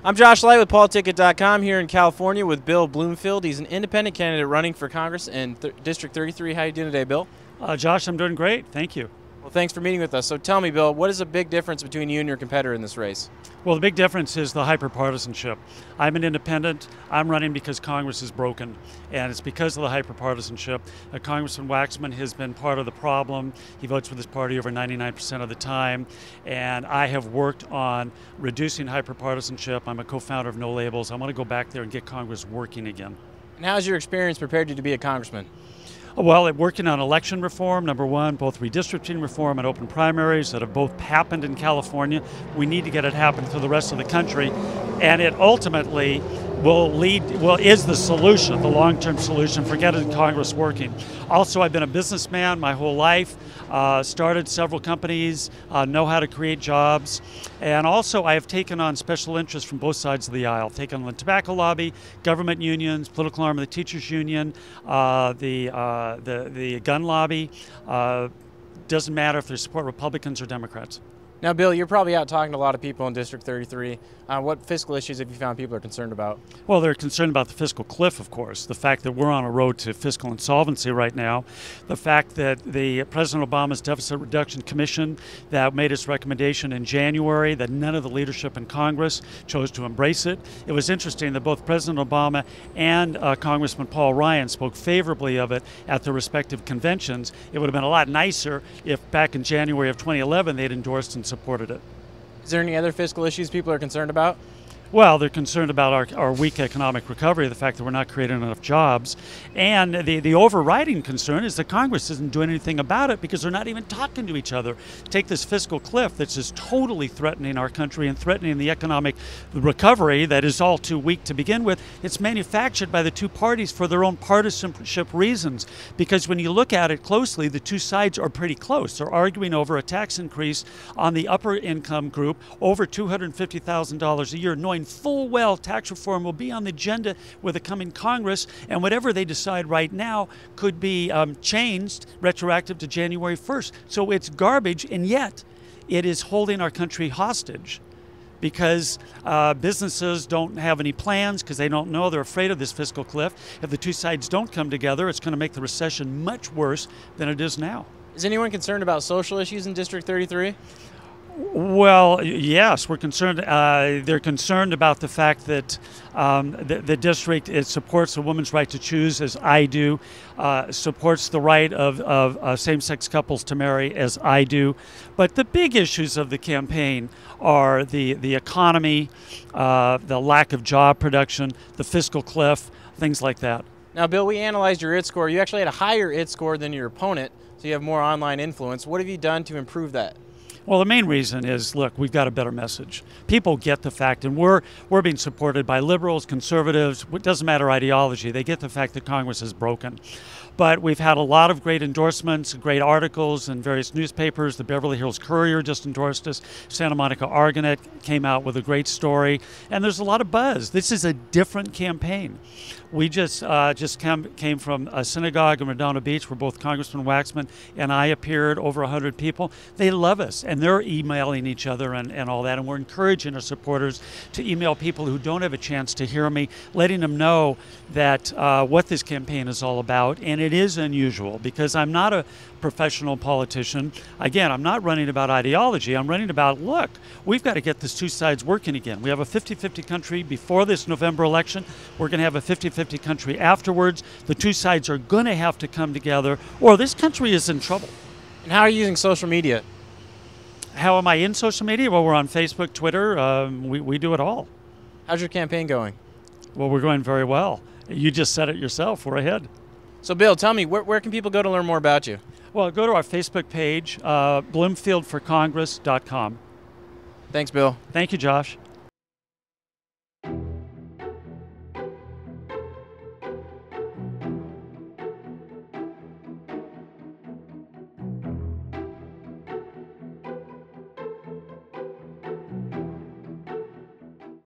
I'm Josh Light with PoliticIt.com here in California with Bill Bloomfield. He's an independent candidate running for Congress in District 33. How are you doing today, Bill? Josh, I'm doing great. Thank you. Well, thanks for meeting with us. So tell me, Bill, what is the big difference between you and your competitor in this race? Well, the big difference is the hyperpartisanship. I'm an independent. I'm running because Congress is broken, and it's because of the hyperpartisanship. Congressman Waxman has been part of the problem. He votes for this party over 99% of the time, and I have worked on reducing hyperpartisanship. I'm a co-founder of No Labels. I want to go back there and get Congress working again. And how's your experience prepared you to be a congressman? Well, working on election reform, number one, both redistricting reform and open primaries that have both happened in California. We need to get it happen to the rest of the country, and it ultimately is the solution, the long-term solution for getting Congress working. Also, I've been a businessman my whole life, started several companies, know how to create jobs, and also I have taken on special interests from both sides of the aisle, taken on the tobacco lobby, government unions, political arm of the teachers union, the gun lobby. Doesn't matter if they support Republicans or Democrats. Now, Bill, you're probably out talking to a lot of people in District 33. What fiscal issues have you found people are concerned about? Well, they're concerned about the fiscal cliff, of course, the fact that we're on a road to fiscal insolvency right now, the fact that the President Obama's Deficit Reduction Commission that made its recommendation in January, that none of the leadership in Congress chose to embrace it. It was interesting that both President Obama and Congressman Paul Ryan spoke favorably of it at their respective conventions. It would have been a lot nicer if back in January of 2011 they'd endorsed and supported it. Is there any other fiscal issues people are concerned about? Well, they're concerned about our weak economic recovery, the fact that we're not creating enough jobs. And the overriding concern is that Congress isn't doing anything about it because they're not even talking to each other. Take this fiscal cliff that's just totally threatening our country and threatening the economic recovery that is all too weak to begin with. It's manufactured by the two parties for their own partisanship reasons. Because when you look at it closely, the two sides are pretty close. They're arguing over a tax increase on the upper income group over $250,000 a year, knowing full well tax reform will be on the agenda with the coming Congress, and whatever they decide right now could be changed retroactive to January 1st. So it's garbage, and yet it is holding our country hostage because businesses don't have any plans because they don't know. They're afraid of this fiscal cliff. If the two sides don't come together, it's going to make the recession much worse than it is now. Is anyone concerned about social issues in District 33? Well, yes, we're concerned. They're concerned about the fact that the district supports a woman's right to choose, as I do, supports the right of same-sex couples to marry, as I do. But the big issues of the campaign are the economy, the lack of job production, the fiscal cliff, things like that. Now, Bill, we analyzed your IT score. You actually had a higher IT score than your opponent, so you have more online influence. What have you done to improve that? Well, the main reason is, look, we've got a better message. People get the fact, and we're being supported by liberals, conservatives. It doesn't matter ideology. They get the fact that Congress is broken. But we've had a lot of great endorsements, great articles in various newspapers. The Beverly Hills Courier just endorsed us. Santa Monica Argonet came out with a great story. And there's a lot of buzz. This is a different campaign. We just came from a synagogue in Redondo Beach where both Congressman Waxman and I appeared, over 100 people. They love us, and they're emailing each other and all that. And we're encouraging our supporters to email people who don't have a chance to hear me, letting them know that what this campaign is all about. And it is unusual because I'm not a professional politician. Again, I'm not running about ideology. I'm running about, look, we've got to get these two sides working again. We have a 50-50 country before this November election. We're going to have a 50-50 country afterwards. The two sides are going to have to come together or this country is in trouble. And how are you using social media? How am I in social media? Well, we're on Facebook, Twitter. We do it all. How's your campaign going? Well, we're going very well. You just said it yourself. We're ahead. So, Bill, tell me, where can people go to learn more about you? Well, go to our Facebook page, bloomfieldforcongress.com. Thanks, Bill. Thank you, Josh.